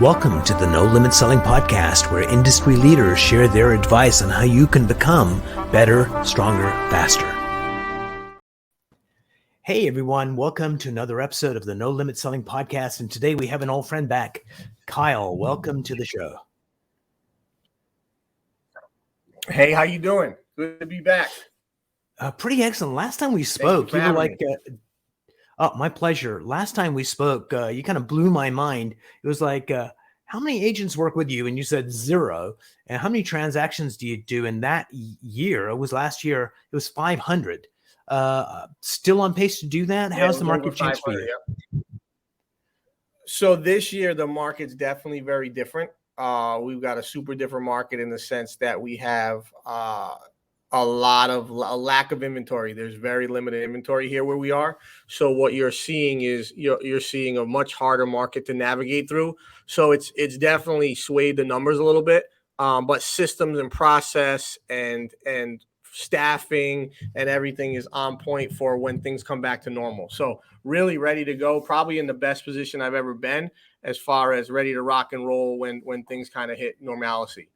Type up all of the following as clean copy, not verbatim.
Welcome to the No Limit Selling Podcast, where industry leaders share their advice on how you can become better, stronger, faster. Hey everyone, welcome to another episode of the No Limit Selling Podcast. And today we have an old friend back. Kyle, welcome to the show. Hey, how you doing? Good to be back. Pretty excellent. Last time we spoke, you were like, oh, my pleasure. Last time we spoke, you kind of blew my mind. It was like, how many agents work with you? And you said 0. And how many transactions do you do in that year? It was last year, it was 500. Still on pace to do that? How's the market changed for you? Yeah. So this year, the market's definitely very different. We've got a super different market in the sense that we have a lack of inventory. There's very limited inventory here where we are. So what you're seeing is you're seeing a much harder market to navigate through. So it's definitely swayed the numbers a little bit. But systems and process and staffing and everything is on point for when things come back to normal. So really ready to go, probably in the best position I've ever been as far as ready to rock and roll when things kind of hit normalcy.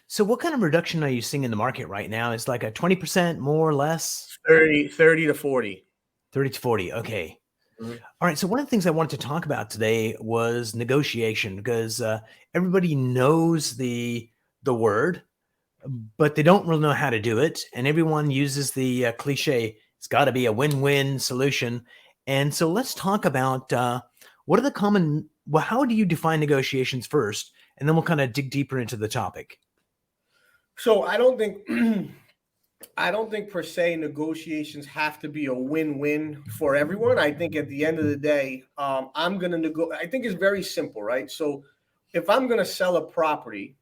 So what kind of reduction are you seeing in the market right now? Is like a 20% more or less? 30 to 40. 30 to 40. Okay. Mm-hmm. All right. So one of the things I wanted to talk about today was negotiation, because everybody knows the word, but they don't really know how to do it. And everyone uses the cliche, it's got to be a win-win solution. And so let's talk about what are the common, well, how do you define negotiations first? And then we'll kind of dig deeper into the topic. So I don't think per se negotiations have to be a win-win for everyone. I think at the end of the day, I'm going to I think it's very simple, right? So if I'm going to sell a property,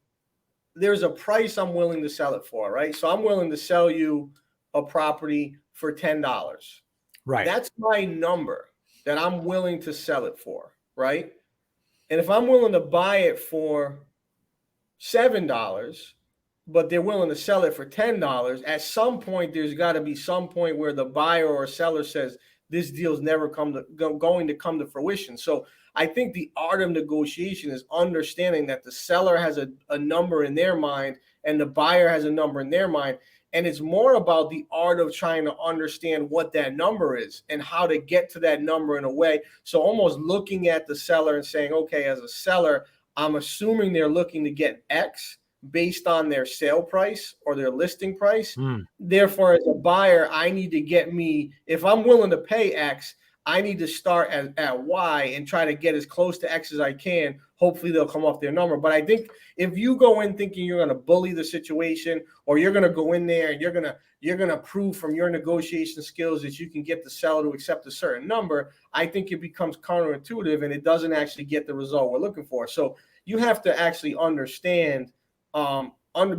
there's a price I'm willing to sell it for, right? So I'm willing to sell you a property for $10. Right. That's my number that I'm willing to sell it for, right? And if I'm willing to buy it for $7, but they're willing to sell it for $10, at some point, there's got to be some point where the buyer or seller says, this deal's never going to come to fruition. So I think the art of negotiation is understanding that the seller has a number in their mind and the buyer has a number in their mind. And it's more about the art of trying to understand what that number is and how to get to that number in a way. So almost looking at the seller and saying, okay, as a seller, I'm assuming they're looking to get X based on their sale price or their listing price. Therefore, as a buyer, I need to get if I'm willing to pay X, I need to start at Y and try to get as close to X as I can. Hopefully they'll come off their number. But I think if you go in thinking you're going to bully the situation, or you're going to go in there and you're going to prove from your negotiation skills that you can get the seller to accept a certain number, I think it becomes counterintuitive and it doesn't actually get the result we're looking for. So you have to actually understand,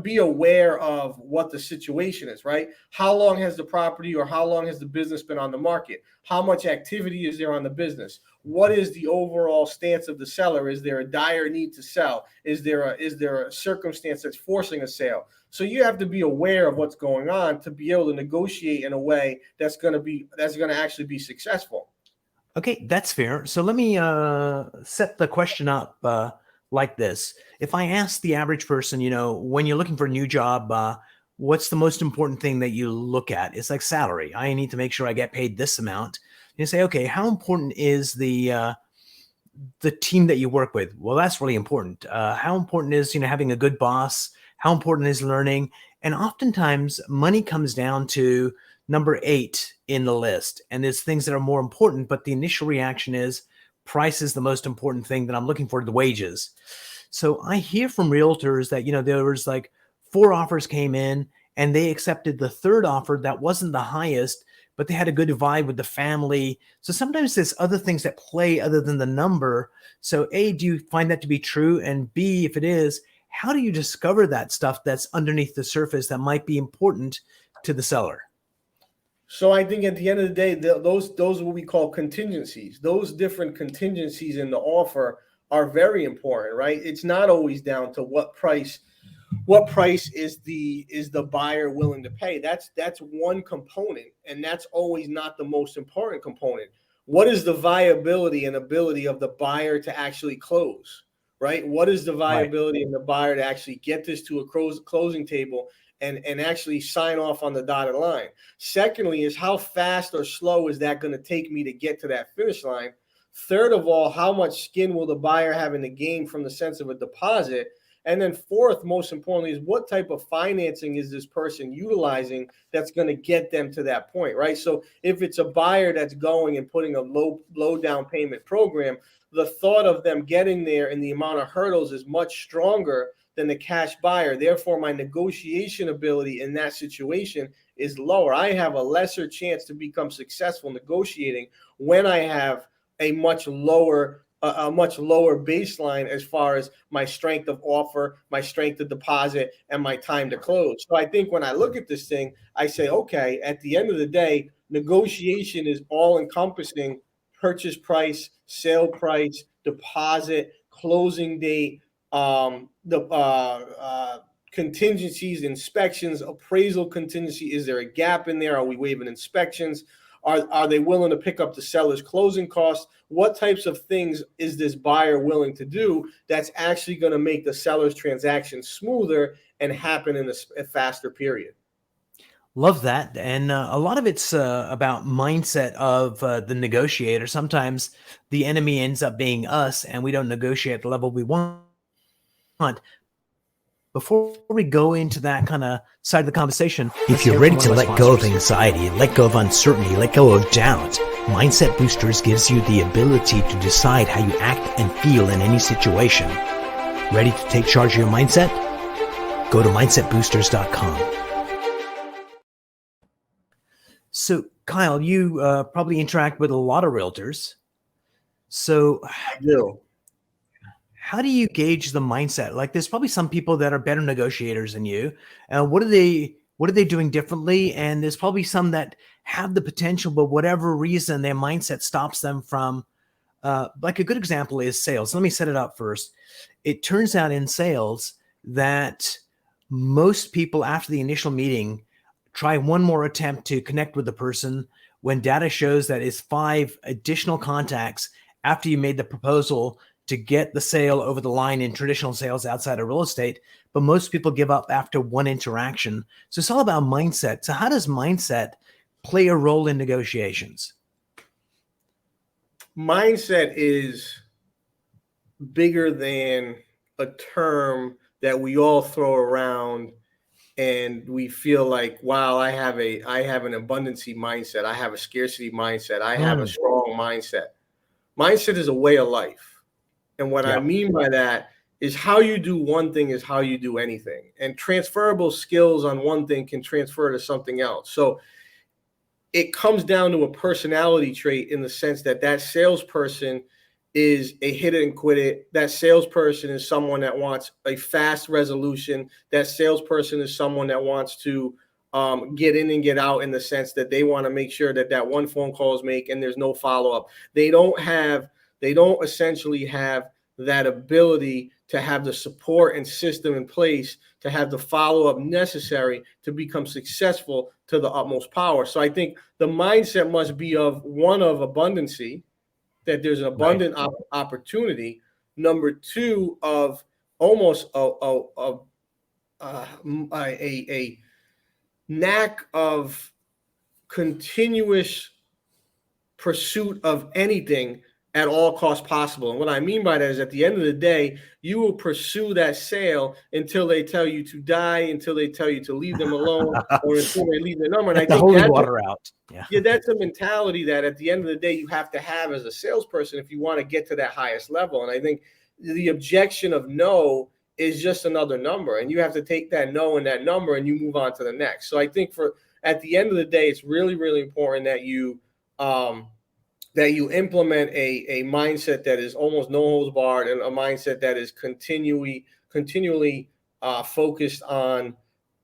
be aware of what the situation is, right? How long has the property or how long has the business been on the market? How much activity is there on the business? What is the overall stance of the seller? Is there a dire need to sell? Is there a circumstance that's forcing a sale? So you have to be aware of what's going on to be able to negotiate in a way that's going to actually be successful. Okay, that's fair. So let me set the question up like this. If I ask the average person, when you're looking for a new job, what's the most important thing that you look at? It's like salary. I need to make sure I get paid this amount. You say, okay, how important is the team that you work with? Well, that's really important. How important is, having a good boss? How important is learning? And oftentimes money comes down to number 8 in the list. And there's things that are more important, but the initial reaction is price is the most important thing that I'm looking for, the wages. So I hear from realtors that, there was like 4 offers came in and they accepted the 3rd offer that wasn't the highest, but they had a good vibe with the family. So sometimes there's other things that play other than the number. So A, do you find that to be true? And B, if it is, how do you discover that stuff that's underneath the surface that might be important to the seller? So I think at the end of the day, those are what we call contingencies. Those different contingencies in the offer are very important, right? It's not always down to what price is the buyer willing to pay. That's one component, and that's always not the most important component. what is the viability and ability of the buyer to actually close, right? What is the Right. viability in the buyer to actually get this to a closing table and actually sign off on the dotted line? Secondly, is how fast or slow is that going to take me to get to that finish line? Third of all, how much skin will the buyer have in the game from the sense of a deposit? And then fourth, most importantly, is what type of financing is this person utilizing that's going to get them to that point, right? So if it's a buyer that's going and putting a low down payment program, the thought of them getting there and the amount of hurdles is much stronger than the cash buyer. Therefore, my negotiation ability in that situation is lower. I have a lesser chance to become successful negotiating when I have a much lower baseline as far as my strength of offer, my strength of deposit, and my time to close. So I think when I look at this thing, I say, okay, at the end of the day, negotiation is all encompassing: purchase price, sale price, deposit, closing date, the contingencies, inspections, appraisal contingency. Is there a gap in there? Are we waiving inspections? Are they willing to pick up the seller's closing costs? What types of things is this buyer willing to do that's actually going to make the seller's transaction smoother and happen in a faster period? Love that. And a lot of it's about mindset of the negotiator. Sometimes the enemy ends up being us and we don't negotiate at the level we want. Before we go into that kind of side of the conversation, if you're ready to let go of anxiety, let go of uncertainty, let go of doubt, Mindset Boosters gives you the ability to decide how you act and feel in any situation. Ready to take charge of your mindset? Go to mindsetboosters.com. So, Kyle, you probably interact with a lot of realtors. So, I do. How do you gauge the mindset? Like, there's probably some people that are better negotiators than you. What are they doing differently? And there's probably some that have the potential, but whatever reason, their mindset stops them from. Like a good example is sales. Let me set it up first. It turns out in sales that most people after the initial meeting try one more attempt to connect with the person when data shows that it's 5 additional contacts after you made the proposal to get the sale over the line in traditional sales outside of real estate. But most people give up after one interaction. So it's all about mindset. So how does mindset play a role in negotiations? Mindset is bigger than a term that we all throw around and we feel like, wow, I have an abundancy mindset, I have a scarcity mindset, I have a strong mindset. Mindset is a way of life. And what I mean by that is how you do one thing is how you do anything. And transferable skills on one thing can transfer to something else. So it comes down to a personality trait in the sense that that salesperson is a hit it and quit it. That salesperson is someone that wants a fast resolution. That salesperson is someone that wants to get in and get out in the sense that they want to make sure that that one phone call is made and there's no follow-up. They don't essentially have that ability to have the support and system in place to have the follow-up necessary to become successful to the utmost power. So I think the mindset must be of abundancy, that there's an abundant opportunity. Number two, of almost a knack of continuous pursuit of anything at all costs possible. And what I mean by that is at the end of the day, you will pursue that sale until they tell you to die, until they tell you to leave them alone, or until they leave their number. And I the think holy water out. Yeah, that's a mentality that at the end of the day, you have to have as a salesperson if you want to get to that highest level. And I think the objection of no is just another number, and you have to take that no and that number and you move on to the next. So I think at the end of the day, it's really, really important that you implement a mindset that is almost no holds barred, and a mindset that is continually focused on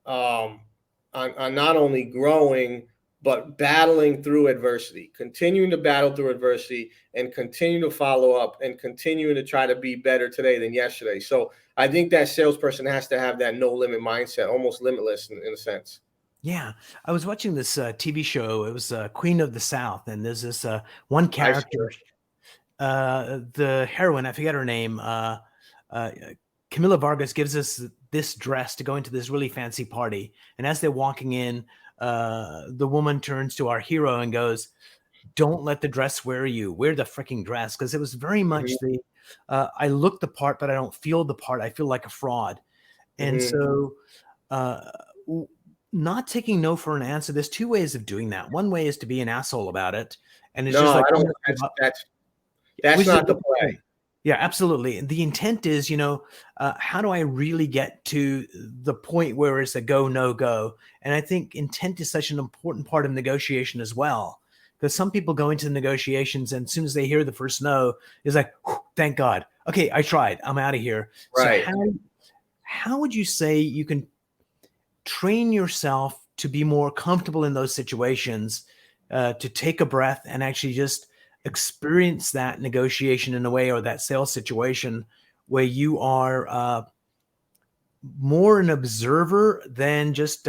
not only growing but battling through adversity, continuing to battle through adversity, and continue to follow up and continuing to try to be better today than yesterday. So I think that salesperson has to have that no limit mindset, almost limitless in a sense. Yeah, I was watching this TV show. It was Queen of the South, and there's this one I've seen character, the heroine. I forget her name. Uh, Camila Vargas gives us this dress to go into this really fancy party, and as they're walking in, the woman turns to our hero and goes, "Don't let the dress wear you. Wear the freaking dress," because it was very much it. the I look the part, but I don't feel the part. I feel like a fraud, and Hmm. so. Uh, Not taking no for an answer. There's two ways of doing that. One way is to be an asshole about it, and it's No, just like, I I'm don't. gonna give up. That's Which is a not the good play. point. Yeah, absolutely. The intent is, how do I really get to the point where it's a go, no go? And I think intent is such an important part of negotiation as well. Because some people go into the negotiations and as soon as they hear the first no, it's like, "Whew, thank God. Okay, I tried. I'm out of here." So Right. how would you say you can train yourself to be more comfortable in those situations, to take a breath and actually just experience that negotiation in a way, or that sales situation where you are more an observer than just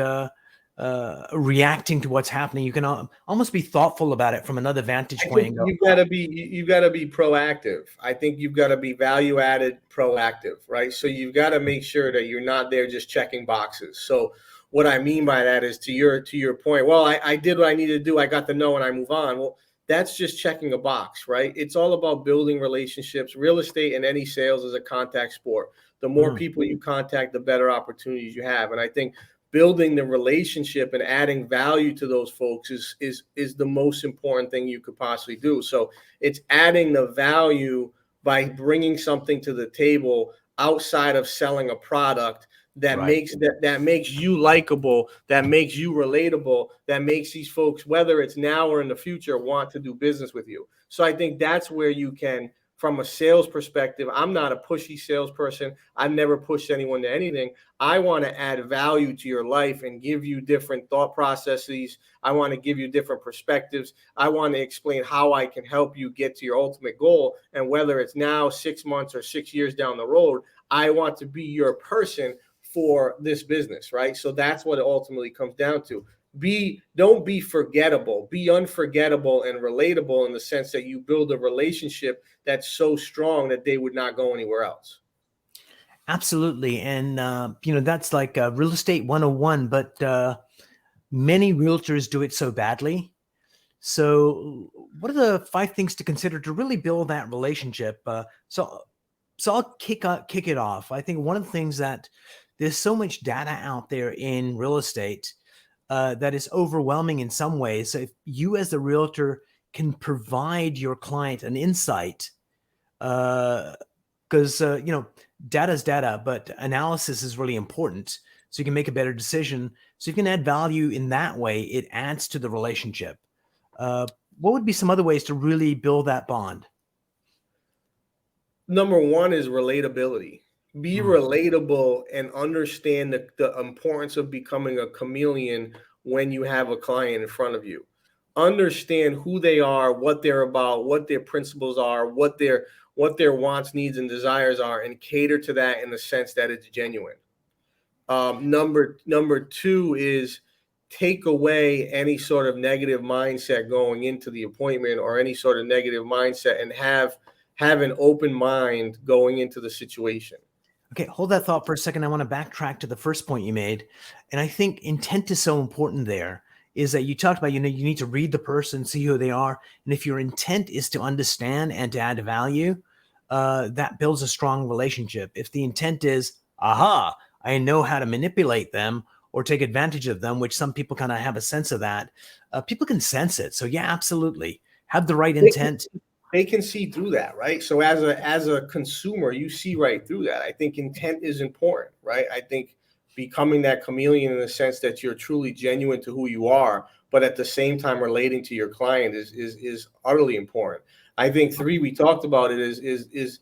reacting to what's happening. You can almost be thoughtful about it from another vantage I point think and go, you've got to be you've got to be proactive. I think you've got to be value added proactive, right? So you've got to make sure that you're not there just checking boxes. So what I mean by that is to your point, well, I did what I needed to do. I got the no and I move on. Well, that's just checking a box, right? It's all about building relationships. Real estate and any sales is a contact sport. The more "Mm, people you contact, the better opportunities you have. And I think building the relationship and adding value to those folks is the most important thing you could possibly do. So it's adding the value by bringing something to the table outside of selling a product that right." makes you likable, that makes you relatable, that makes these folks, whether it's now or in the future, want to do business with you. So I think that's where you can, from a sales perspective, I'm not a pushy salesperson. I've never pushed anyone to anything. I want to add value to your life and give you different thought processes. I want to give you different perspectives. I want to explain how I can help you get to your ultimate goal. And whether it's now, 6 months, or 6 years down the road, I want to be your person for this business, right? So that's what it ultimately comes down to. Don't be forgettable, be unforgettable and relatable in the sense that you build a relationship that's so strong that they would not go anywhere else. Absolutely. And, that's like real estate 101, but many realtors do it so badly. So, what are the 5 things to consider to really build that relationship? So I'll kick it off. I think one of the things that there's so much data out there in real estate that is overwhelming in some ways. So if you as the realtor can provide your client an insight, because data is data, but analysis is really important. So you can make a better decision. So you can add value in that way. It adds to the relationship. Uh, what would be some other ways to really build that bond? Number one is relatability. Be Mm, relatable and understand the importance of becoming a chameleon when you have a client in front of you. Understand who they are, what they're about, what their principles are, what their wants, needs, and desires are, and cater to that in the sense that it's genuine. Number two is take away any sort of negative mindset going into the appointment, or any sort of negative mindset, and have an open mind going into the situation. Okay, hold that thought for a second. I want to backtrack to the first point you made. And I think intent is so important there, is that you talked about, you need to read the person, see who they are. And if your intent is to understand and to add value, that builds a strong relationship. If the intent is, aha, I know how to manipulate them or take advantage of them, which some people kind of have a sense of that, people can sense it. So yeah, absolutely. Have the right They can, intent. they can see through that, right? So as a consumer, you see right through that. I think intent is important, right? I think becoming that chameleon in the sense that you're truly genuine to who you are, but at the same time relating to your client is utterly important. I think three, we talked about it, is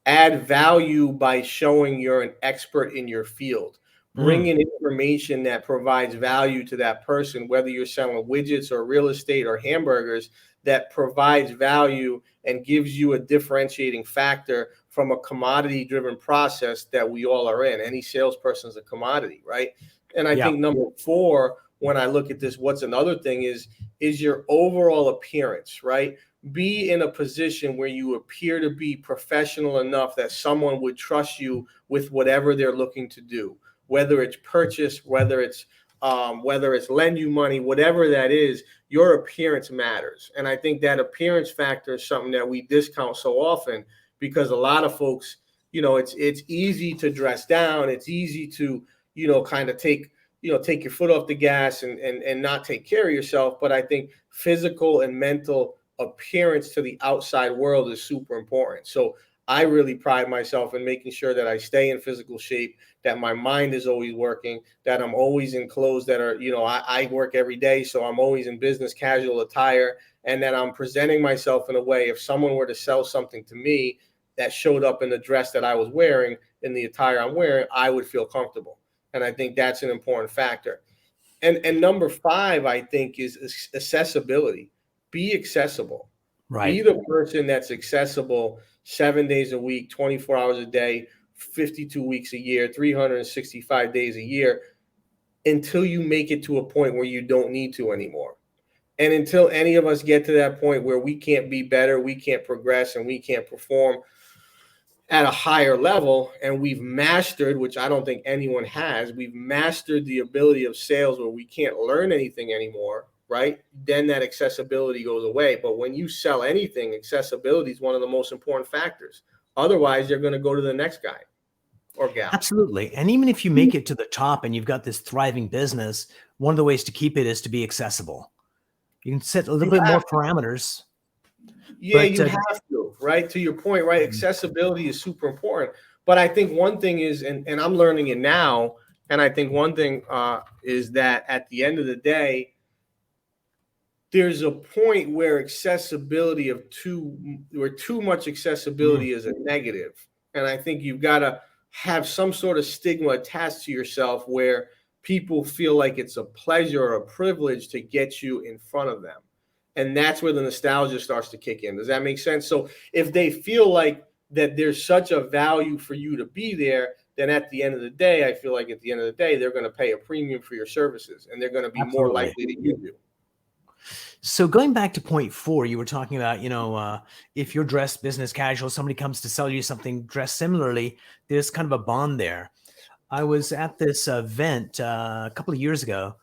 add value by showing you're an expert in your field. Bring Mm, in information that provides value to that person, whether you're selling widgets or real estate or hamburgers, that provides value and gives you a differentiating factor from a commodity driven process that we all are in. Any salesperson is a commodity, right? And I yeah. think number four when I look at this. What's another thing is your overall appearance, right? Be in a position where you appear to be professional enough that someone would trust you with whatever they're looking to do, whether it's purchase, whether it's lend you money, whatever that is. Your appearance matters. And I think that appearance factor is something that we discount so often, because a lot of folks, it's easy to dress down. It's easy to, kind of take your foot off the gas and not take care of yourself. But I think physical and mental appearance to the outside world is super important. So I really pride myself in making sure that I stay in physical shape, that my mind is always working, that I'm always in clothes that are, I work every day, so I'm always in business casual attire, and that I'm presenting myself in a way, if someone were to sell something to me that showed up in the dress that I was wearing, in the attire I'm wearing, I would feel comfortable. And I think that's an important factor. And number 5, I think, is accessibility. Be accessible. Right. Be the person that's accessible 7 days a week, 24 hours a day, 52 weeks a year, 365 days a year, until you make it to a point where you don't need to anymore. And until any of us get to that point where we can't be better, we can't progress, and we can't perform at a higher level, and we've mastered, which I don't think anyone has, we've mastered the ability of sales where we can't learn anything anymore, right? Then that accessibility goes away. But when you sell anything, accessibility is one of the most important factors. Otherwise, you're going to go to the next guy or gal. Absolutely. And even if you make it to the top and you've got this thriving business, one of the ways to keep it is to be accessible. You can set a little bit more parameters. Yeah, you have to, right? To your point, right? Accessibility is super important. But I think one thing is, and I'm learning it now, and I think one thing is that at the end of the day, there's a point where too much accessibility is a negative. And I think you've got to have some sort of stigma attached to yourself where people feel like it's a pleasure or a privilege to get you in front of them. And that's where the nostalgia starts to kick in. Does that make sense? So if they feel like that there's such a value for you to be there, then at the end of the day, I feel like at the end of the day, they're going to pay a premium for your services, and they're going to be more likely to use you. So going back to point 4, you were talking about, if you're dressed business casual, somebody comes to sell you something dressed similarly, there's kind of a bond there. I was at this event a couple of years ago,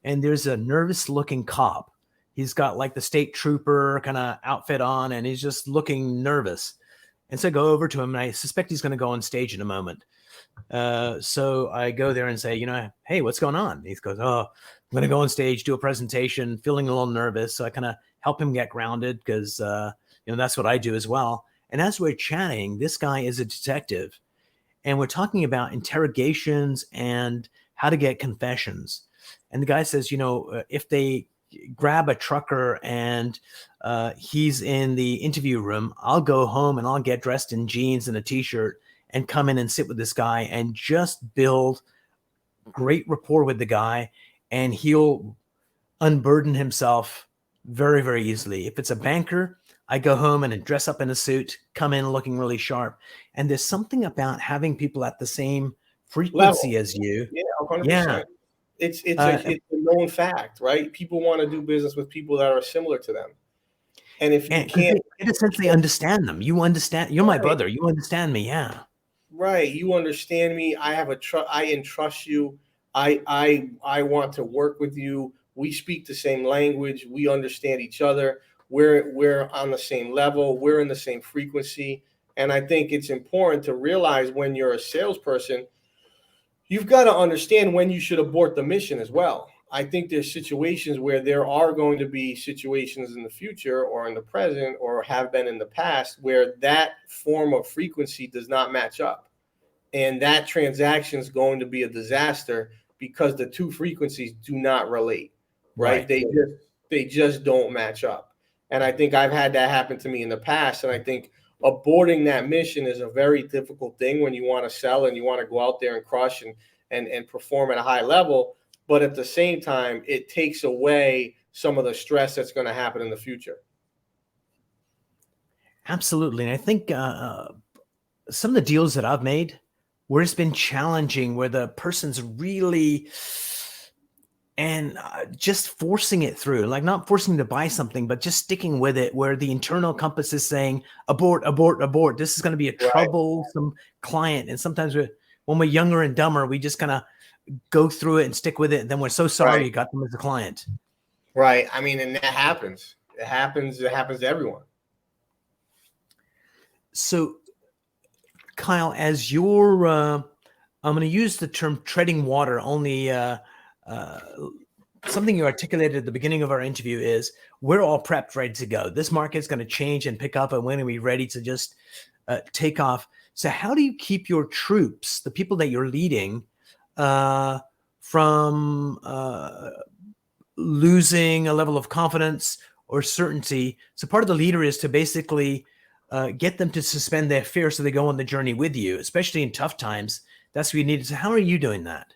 and there's a nervous looking cop. He's got like the state trooper kind of outfit on, and he's just looking nervous. And so I go over to him, and I suspect he's going to go on stage in a moment. So I go there and say, hey, what's going on? He goes, oh, I'm going to go on stage, do a presentation, feeling a little nervous. So I kind of help him get grounded because, that's what I do as well. And as we're chatting, this guy is a detective, and we're talking about interrogations and how to get confessions. And the guy says, if they grab a trucker and he's in the interview room, I'll go home and I'll get dressed in jeans and a t-shirt and come in and sit with this guy and just build great rapport with the guy, and he'll unburden himself very, very easily. If it's a banker, I go home and dress up in a suit, come in looking really sharp. And there's something about having people at the same frequency as you. Yeah, 100%. Yeah. It's a known fact, right? People want to do business with people that are similar to them. And if you can't essentially understand them, you understand, you're my brother, you understand me. Yeah. Right. You understand me. I entrust you. I want to work with you. We speak the same language. We understand each other. We're on the same level. We're in the same frequency. And I think it's important to realize when you're a salesperson, you've got to understand when you should abort the mission as well. I think there's situations where there are going to be situations in the future or in the present or have been in the past where that form of frequency does not match up. And that transaction is going to be a disaster because the two frequencies do not relate, right? They just don't match up. And I think I've had that happen to me in the past. And I think aborting that mission is a very difficult thing when you want to sell and you want to go out there and crush and perform at a high level. But at the same time, it takes away some of the stress that's going to happen in the future. Absolutely. And I think some of the deals that I've made where it's been challenging, where the person's really and just forcing it through, like not forcing to buy something, but just sticking with it, where the internal compass is saying abort, abort, abort. This is going to be a Right. troublesome client. And sometimes when we're younger and dumber, we just kind of go through it and stick with it. And then we're so sorry Right. you got them as a client. Right. I mean, and that happens. It happens to everyone. So, Kyle, as you're, I'm going to use the term treading water, only something you articulated at the beginning of our interview is we're all prepped, ready to go. This market's going to change and pick up, and when are we ready to just take off? So how do you keep your troops, the people that you're leading, from losing a level of confidence or certainty? So part of the leader is to basically get them to suspend their fear so they go on the journey with you, especially in tough times. That's what you need. So how are you doing that?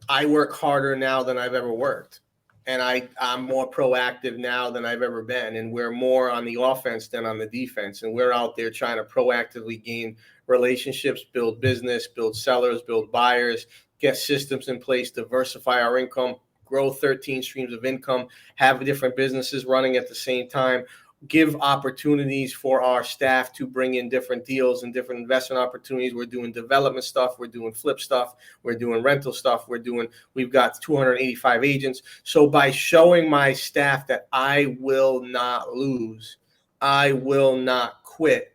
I work harder now than I've ever worked. And I'm more proactive now than I've ever been. And we're more on the offense than on the defense. And we're out there trying to proactively gain relationships, build business, build sellers, build buyers, get systems in place, diversify our income, grow 13 streams of income, have different businesses running at the same time, give opportunities for our staff to bring in different deals and different investment opportunities. We're doing development stuff. We're doing flip stuff. We're doing rental stuff. We've got 285 agents. So by showing my staff that I will not lose, I will not quit,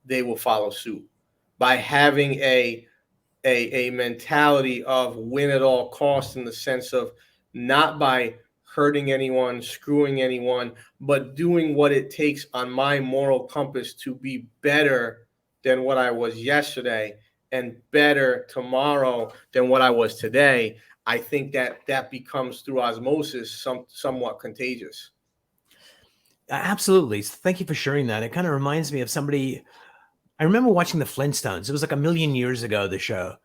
they will follow suit. By having a mentality of win at all costs, in the sense of not by hurting anyone, screwing anyone, but doing what it takes on my moral compass to be better than what I was yesterday and better tomorrow than what I was today. I think that becomes, through osmosis, somewhat contagious. Absolutely. Thank you for sharing that. It kind of reminds me of somebody. I remember watching the Flintstones. It was like a million years ago, the show.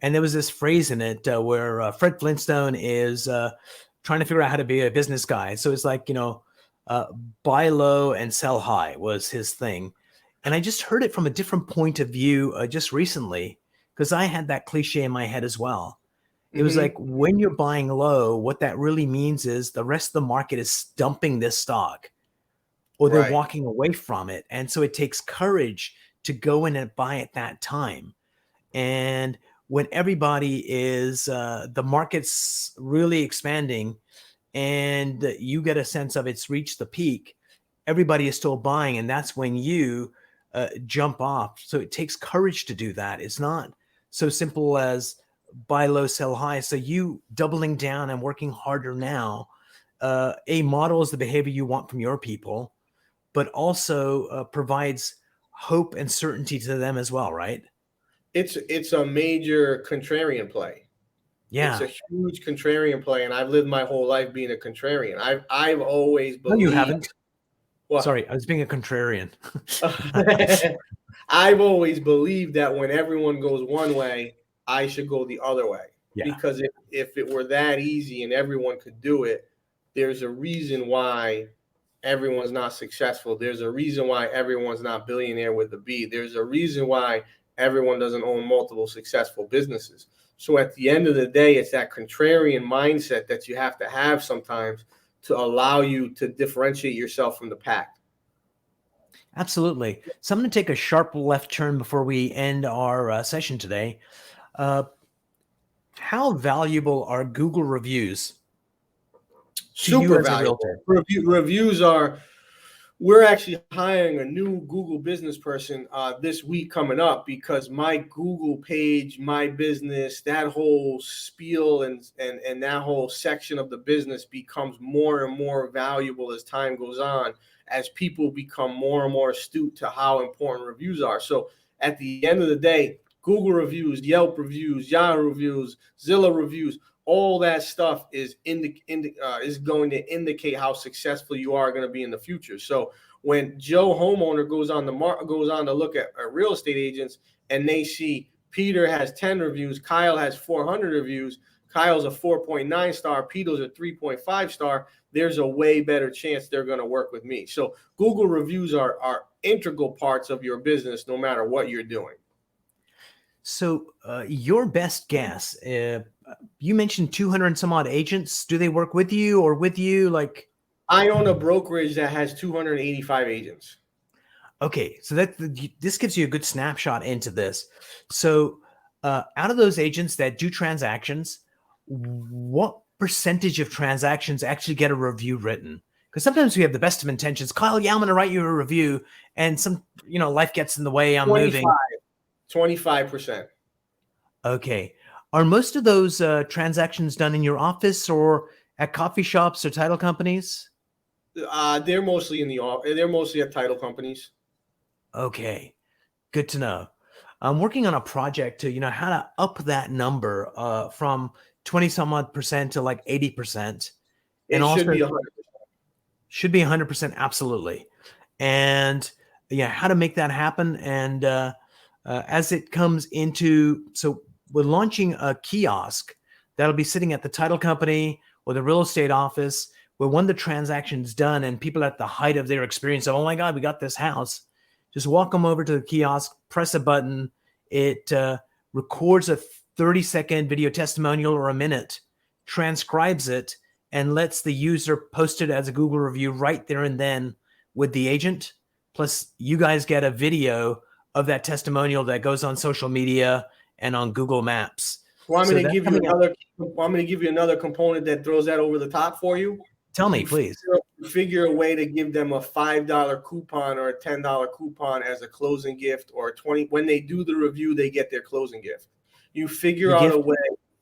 And there was this phrase in it where Fred Flintstone is trying to figure out how to be a business guy. So it's like, buy low and sell high was his thing. And I just heard it from a different point of view just recently, because I had that cliche in my head as well. It was like, when you're buying low, what that really means is the rest of the market is dumping this stock, or they're Right. walking away from it. And so it takes courage to go in and buy at that time. And when everybody is, the market's really expanding and you get a sense of it's reached the peak, everybody is still buying. And that's when you jump off. So it takes courage to do that. It's not so simple as buy low, sell high. So you doubling down and working harder now, models the behavior you want from your people, but also provides hope and certainty to them as well, right? It's a major contrarian play. Yeah. It's a huge contrarian play, and I've lived my whole life being a contrarian. I've always No, you believed. haven't. Well, Sorry, I was being a contrarian. I've always believed that when everyone goes one way, I should go the other way. Yeah. Because if it were that easy and everyone could do it, there's a reason why everyone's not successful. There's a reason why everyone's not billionaire with a B. There's a reason why everyone doesn't own multiple successful businesses. So at the end of the day, it's that contrarian mindset that you have to have sometimes to allow you to differentiate yourself from the pack. Absolutely. So I'm going to take a sharp left turn before we end our session today. How valuable are Google reviews? Super valuable. Reviews are. We're actually hiring a new Google business person this week coming up, because my Google page, my business, that whole spiel and that whole section of the business becomes more and more valuable as time goes on, as people become more and more astute to how important reviews are. So at the end of the day, Google reviews, Yelp reviews, Yahoo reviews, Zillow reviews, all that stuff is going to indicate how successful you are going to be in the future. So when Joe homeowner goes on to look at real estate agents, and they see Peter has 10 reviews, Kyle has 400 reviews, Kyle's a 4.9 star, Peter's a 3.5 star, there's a way better chance they're going to work with me. So Google reviews are integral parts of your business, no matter what you're doing. So your best guess, you mentioned 200 and some odd agents. Do they work with you or with you? Like, I own a brokerage that has 285 agents. okay, so this gives you a good snapshot into this. So, out of those agents that do transactions, what percentage of transactions actually get a review written? Because sometimes we have the best of intentions. Kyle, yeah, I'm going to write you a review, and life gets in the way. I'm 25, moving. 25%. Okay, are most of those transactions done in your office or at coffee shops or title companies? They're mostly they're mostly at title companies. Okay, good to know. I'm working on a project to, how to up that number from 20 some odd percent to like 80%. And It also should be 100%. should be 100%. Absolutely. And yeah, how to make that happen. And as it comes into, so we're launching a kiosk that'll be sitting at the title company or the real estate office where when the transaction's done and people at the height of their experience of, oh my God, we got this house. Just walk them over to the kiosk, press a button. It records a 30-second video testimonial or a minute, transcribes it, and lets the user post it as a Google review right there and then with the agent. Plus, you guys get a video of that testimonial that goes on social media and on Google Maps. Want me to give you another component that throws that over the top for you? Tell me, please. Figure a way to give them a $5 coupon or a $10 coupon as a closing gift, or 20. When they do the review, they get their closing gift. You figure out a way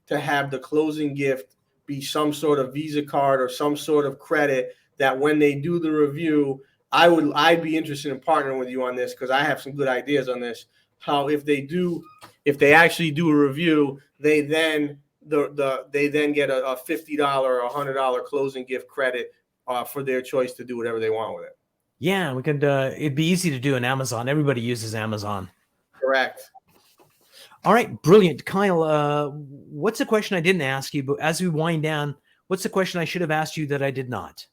to have the closing gift be some sort of Visa card or some sort of credit that when they do the review, I'd be interested in partnering with you on this because I have some good ideas on this. How if they actually do a review, they then get a $50 or $100 closing gift credit for their choice to do whatever they want with it. Yeah, we could. It'd be easy to do in Amazon. Everybody uses Amazon. Correct. All right, brilliant, Kyle. What's the question I didn't ask you? But as we wind down, what's the question I should have asked you that I did not?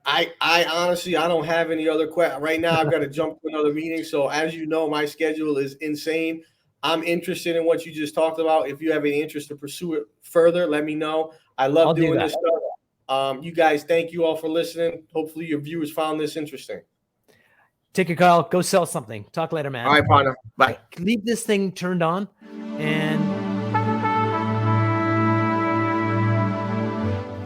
I honestly, I don't have any other questions right now. I've got to jump to another meeting. So as you know, my schedule is insane. I'm interested in what you just talked about. If you have any interest to pursue it further, let me know. I love doing this stuff. You guys, thank you all for listening. Hopefully your viewers found this interesting. Take care, Kyle. Go sell something. Talk later, man. All right, partner. Bye. Leave this thing turned on and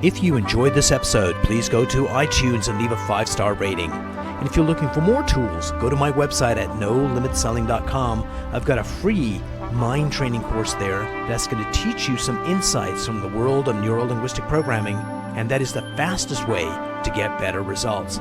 if you enjoyed this episode, please go to iTunes and leave a 5-star rating. And if you're looking for more tools, go to my website at nolimitselling.com. I've got a free mind training course there that's going to teach you some insights from the world of neuro-linguistic programming, and that is the fastest way to get better results.